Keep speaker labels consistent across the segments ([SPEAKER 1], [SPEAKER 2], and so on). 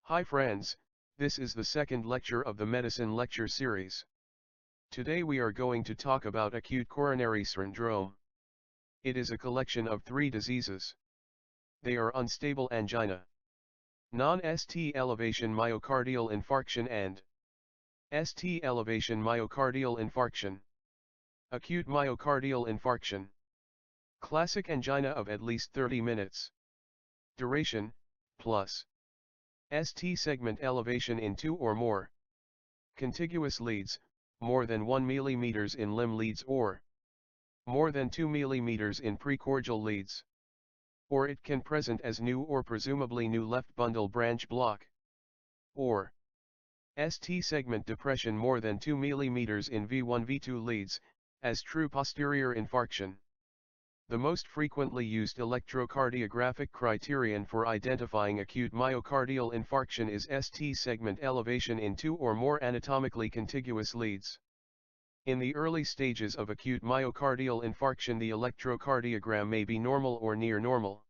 [SPEAKER 1] Hi friends, this is the second lecture of the medicine lecture series. Today we are going to talk about acute coronary syndrome. It is a collection of 3 diseases. They are unstable angina, non-ST elevation myocardial infarction and ST elevation myocardial infarction. Acute myocardial infarction. Classic angina of at least 30 minutes. Duration, plus. ST segment elevation in 2 or more. Contiguous leads, more than 1 mm in limb leads or more than 2 mm in precordial leads. Or it can present as new or presumably new left bundle branch block. Or ST segment depression more than 2 mm in V1-V2 leads, as true posterior infarction. The most frequently used electrocardiographic criterion for identifying acute myocardial infarction is ST segment elevation in 2 or more anatomically contiguous leads. In the early stages of acute myocardial infarction, the electrocardiogram may be normal or near normal.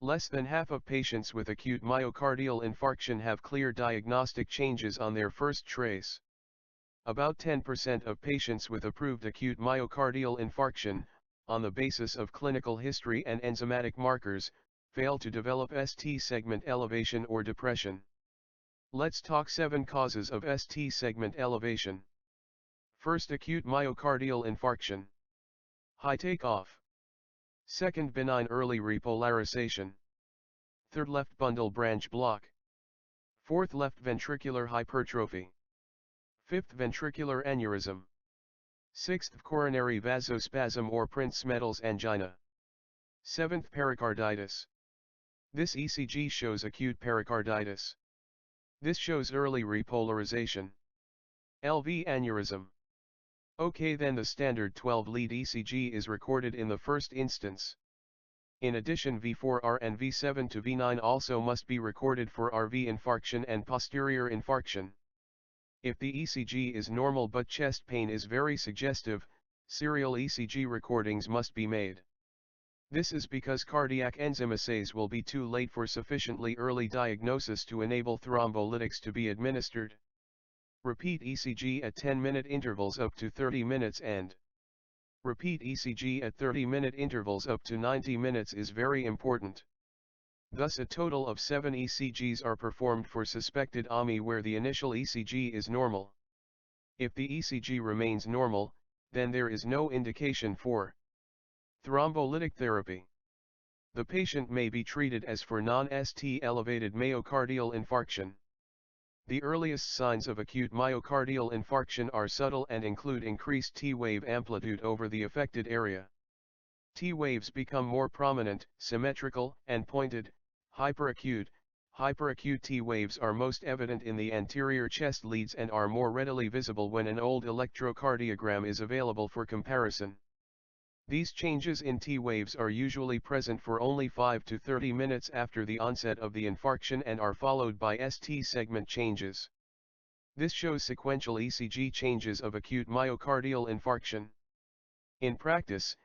[SPEAKER 1] Less than half of patients with acute myocardial infarction have clear diagnostic changes on their first trace. About 10% of patients with approved acute myocardial infarction, on the basis of clinical history and enzymatic markers, fail to develop ST segment elevation or depression. Let's talk 7 causes of ST segment elevation. First, acute myocardial infarction. High takeoff. Second, benign early repolarization. Third, left bundle branch block. Fourth, left ventricular hypertrophy. Fifth, ventricular aneurysm. Sixth, coronary vasospasm or Prince-Metal's angina. Seventh, pericarditis. This ECG shows acute pericarditis. This shows early repolarization. LV aneurysm. Okay, then the standard 12-lead ECG is recorded in the first instance. In addition, V4R and V7 to V9 also must be recorded for RV infarction and posterior infarction. If the ECG is normal but chest pain is very suggestive, serial ECG recordings must be made. This is because cardiac enzyme assays will be too late for sufficiently early diagnosis to enable thrombolytics to be administered. Repeat ECG at 10-minute intervals up to 30 minutes and repeat ECG at 30-minute intervals up to 90 minutes is very important. Thus a total of 7 ECGs are performed for suspected AMI where the initial ECG is normal. If the ECG remains normal, then there is no indication for thrombolytic therapy. The patient may be treated as for non-ST elevated myocardial infarction. The earliest signs of acute myocardial infarction are subtle and include increased T-wave amplitude over the affected area. T-waves become more prominent, symmetrical, and pointed. Hyperacute T-waves are most evident in the anterior chest leads and are more readily visible when an old electrocardiogram is available for comparison. These changes in T-waves are usually present for only 5 to 30 minutes after the onset of the infarction and are followed by ST segment changes. This shows sequential ECG changes of acute myocardial infarction. In practice,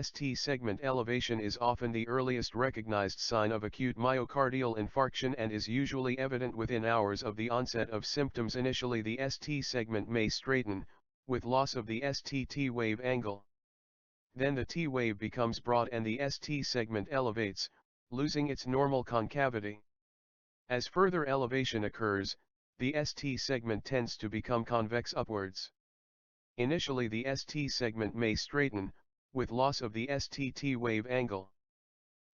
[SPEAKER 1] ST segment elevation is often the earliest recognized sign of acute myocardial infarction and is usually evident within hours of the onset of symptoms. Initially, the ST segment may straighten, with loss of the ST T-wave angle. Then the T-wave becomes broad and the ST segment elevates, losing its normal concavity. As further elevation occurs, the ST segment tends to become convex upwards. Initially the ST segment may straighten, with loss of the ST T-wave angle.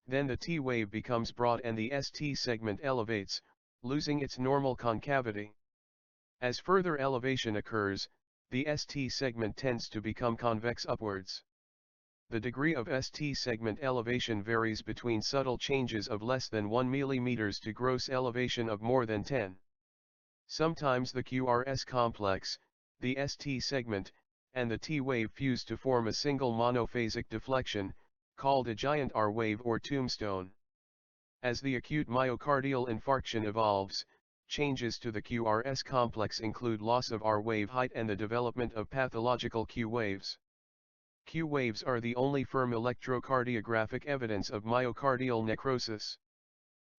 [SPEAKER 1] Then the T-wave becomes broad and the ST segment elevates, losing its normal concavity. As further elevation occurs, the ST segment tends to become convex upwards. The degree of ST segment elevation varies between subtle changes of less than 1 mm to gross elevation of more than 10. Sometimes the QRS complex, the ST segment, and the T-wave fuse to form a single monophasic deflection, called a giant R-wave or tombstone. As the acute myocardial infarction evolves, changes to the QRS complex include loss of R-wave height and the development of pathological Q waves. Q waves are the only firm electrocardiographic evidence of myocardial necrosis.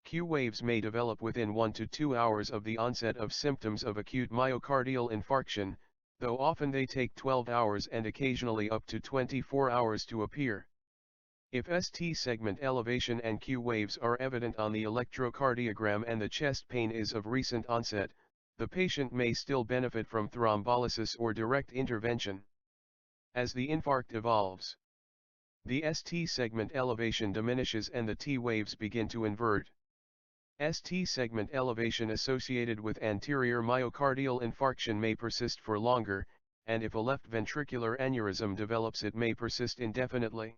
[SPEAKER 1] Q waves may develop within 1 to 2 hours of the onset of symptoms of acute myocardial infarction, though often they take 12 hours and occasionally up to 24 hours to appear. If ST segment elevation and Q waves are evident on the electrocardiogram and the chest pain is of recent onset, the patient may still benefit from thrombolysis or direct intervention. As the infarct evolves, the ST segment elevation diminishes and the T waves begin to invert. ST segment elevation associated with anterior myocardial infarction may persist for longer, and if a left ventricular aneurysm develops it may persist indefinitely.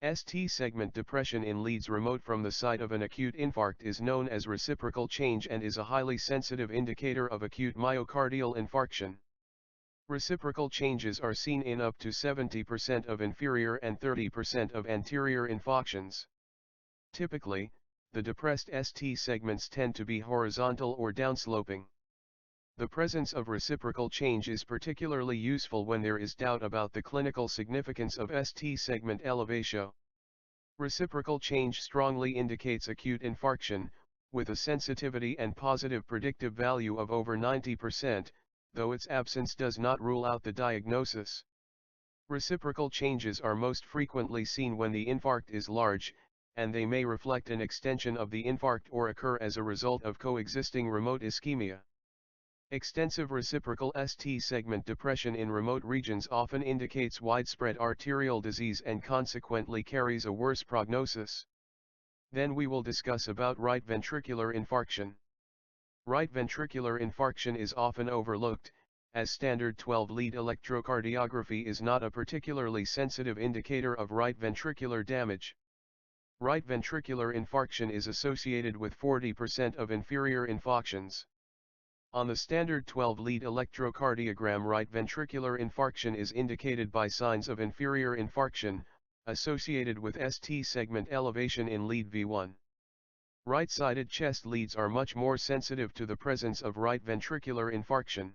[SPEAKER 1] ST segment depression in leads remote from the site of an acute infarct is known as reciprocal change and is a highly sensitive indicator of acute myocardial infarction. Reciprocal changes are seen in up to 70% of inferior and 30% of anterior infarctions. Typically, the depressed ST segments tend to be horizontal or downsloping. The presence of reciprocal change is particularly useful when there is doubt about the clinical significance of ST segment elevation. Reciprocal change strongly indicates acute infarction, with a sensitivity and positive predictive value of over 90%, though its absence does not rule out the diagnosis. Reciprocal changes are most frequently seen when the infarct is large, and they may reflect an extension of the infarct or occur as a result of coexisting remote ischemia. Extensive reciprocal ST segment depression in remote regions often indicates widespread arterial disease and consequently carries a worse prognosis. Then we will discuss about right ventricular infarction. Right ventricular infarction is often overlooked, as standard 12-lead electrocardiography is not a particularly sensitive indicator of right ventricular damage. Right ventricular infarction is associated with 40% of inferior infarctions. On the standard 12-lead electrocardiogram, right ventricular infarction is indicated by signs of inferior infarction, associated with ST segment elevation in lead V1. Right-sided chest leads are much more sensitive to the presence of right ventricular infarction.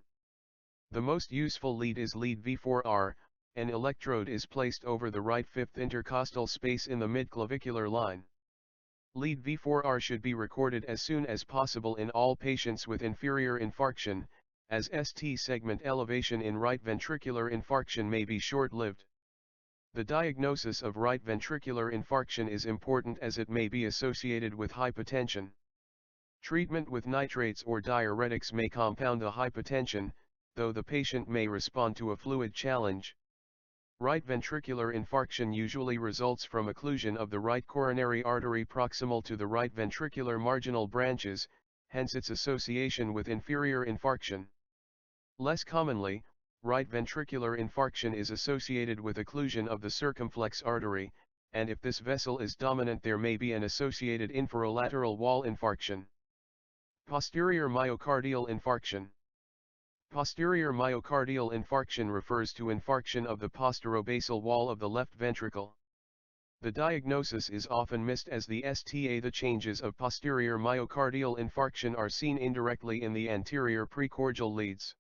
[SPEAKER 1] The most useful lead is lead V4R, an electrode is placed over the right fifth intercostal space in the mid-clavicular line. Lead V4R should be recorded as soon as possible in all patients with inferior infarction, as ST segment elevation in right ventricular infarction may be short-lived. The diagnosis of right ventricular infarction is important as it may be associated with hypotension. Treatment with nitrates or diuretics may compound the hypotension, though the patient may respond to a fluid challenge. Right ventricular infarction usually results from occlusion of the right coronary artery proximal to the right ventricular marginal branches, hence its association with inferior infarction. Less commonly, right ventricular infarction is associated with occlusion of the circumflex artery, and if this vessel is dominant there may be an associated inferolateral wall infarction. Posterior myocardial infarction. Posterior myocardial infarction refers to infarction of the posterobasal wall of the left ventricle. The diagnosis is often missed as the STA. The changes of posterior myocardial infarction are seen indirectly in the anterior precordial leads.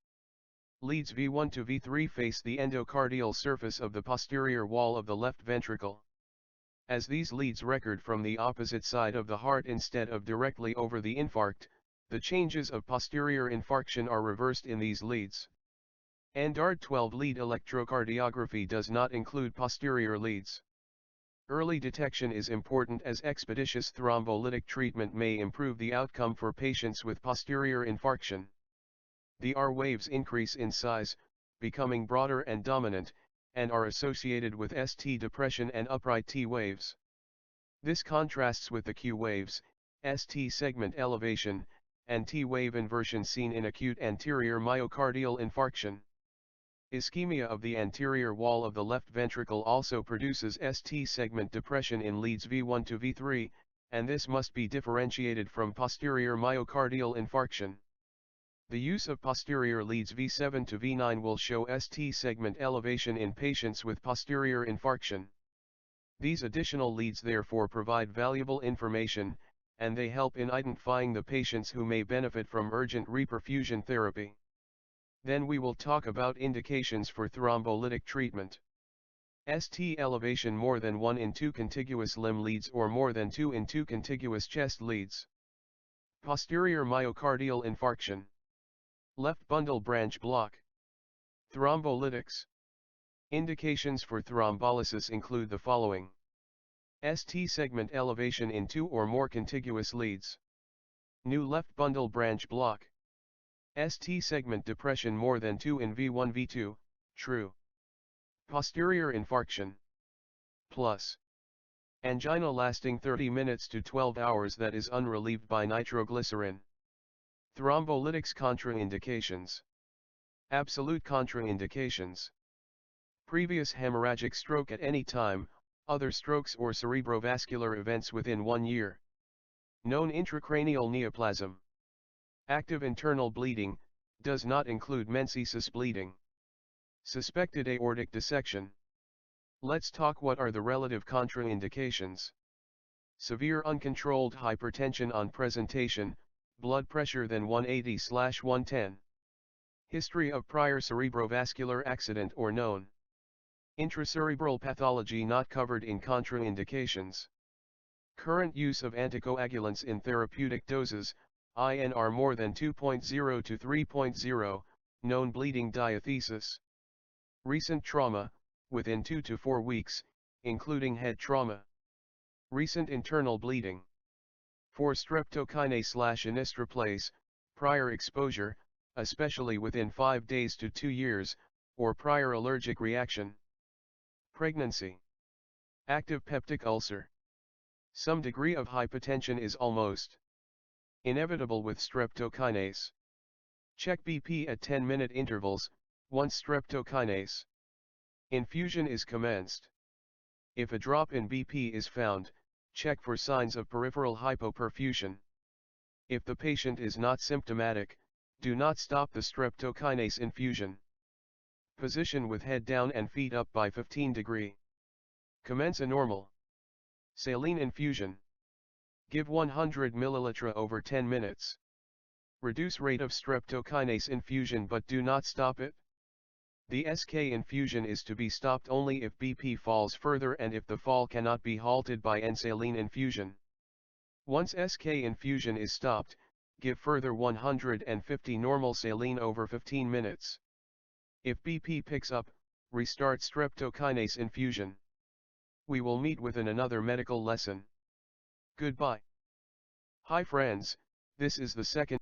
[SPEAKER 1] Leads V1 to V3 face the endocardial surface of the posterior wall of the left ventricle. As these leads record from the opposite side of the heart instead of directly over the infarct, the changes of posterior infarction are reversed in these leads. Standard 12-lead electrocardiography does not include posterior leads. Early detection is important as expeditious thrombolytic treatment may improve the outcome for patients with posterior infarction. The R waves increase in size, becoming broader and dominant, and are associated with ST depression and upright T waves. This contrasts with the Q waves, ST segment elevation, and T wave inversion seen in acute anterior myocardial infarction. Ischemia of the anterior wall of the left ventricle also produces ST segment depression in leads V1 to V3, and this must be differentiated from posterior myocardial infarction. The use of posterior leads V7 to V9 will show ST segment elevation in patients with posterior infarction. These additional leads therefore provide valuable information, and they help in identifying the patients who may benefit from urgent reperfusion therapy. Then we will talk about indications for thrombolytic treatment. ST elevation more than 1 in 2 contiguous limb leads or more than 2 in 2 contiguous chest leads. Posterior myocardial infarction. Left bundle branch block. Thrombolytics. Indications for thrombolysis include the following. ST segment elevation in 2 or more contiguous leads. New left bundle branch block. ST segment depression more than 2 in V1 V2, true. Posterior infarction. Plus. Angina lasting 30 minutes to 12 hours that is unrelieved by nitroglycerin. Thrombolytics contraindications. Absolute contraindications. Previous hemorrhagic stroke at any time, other strokes or cerebrovascular events within 1 year. Known intracranial neoplasm. Active internal bleeding, does not include menses bleeding. Suspected aortic dissection. Let's talk what are the relative contraindications. Severe uncontrolled hypertension on presentation, blood pressure than 180/110. History of prior cerebrovascular accident or known. Intracerebral pathology not covered in contraindications. Current use of anticoagulants in therapeutic doses, INR more than 2.0 to 3.0, known bleeding diathesis. Recent trauma, within 2 to 4 weeks, including head trauma. Recent internal bleeding. For streptokinase/anistroclase, prior exposure, especially within 5 days to 2 years, or prior allergic reaction. Pregnancy. Active peptic ulcer. Some degree of hypotension is almost inevitable with streptokinase. Check BP at 10-minute intervals, once streptokinase infusion is commenced. If a drop in BP is found, check for signs of peripheral hypoperfusion. If the patient is not symptomatic, do not stop the streptokinase infusion. Position with head down and feet up by 15 degree. Commence a normal saline infusion. Give 100 ml over 10 minutes. Reduce rate of streptokinase infusion but do not stop it. The SK infusion is to be stopped only if BP falls further and if the fall cannot be halted by N-saline infusion. Once SK infusion is stopped, give further 150 normal saline over 15 minutes. If BP picks up, restart streptokinase infusion. We will meet within another medical lesson. Goodbye. Hi friends, this is the second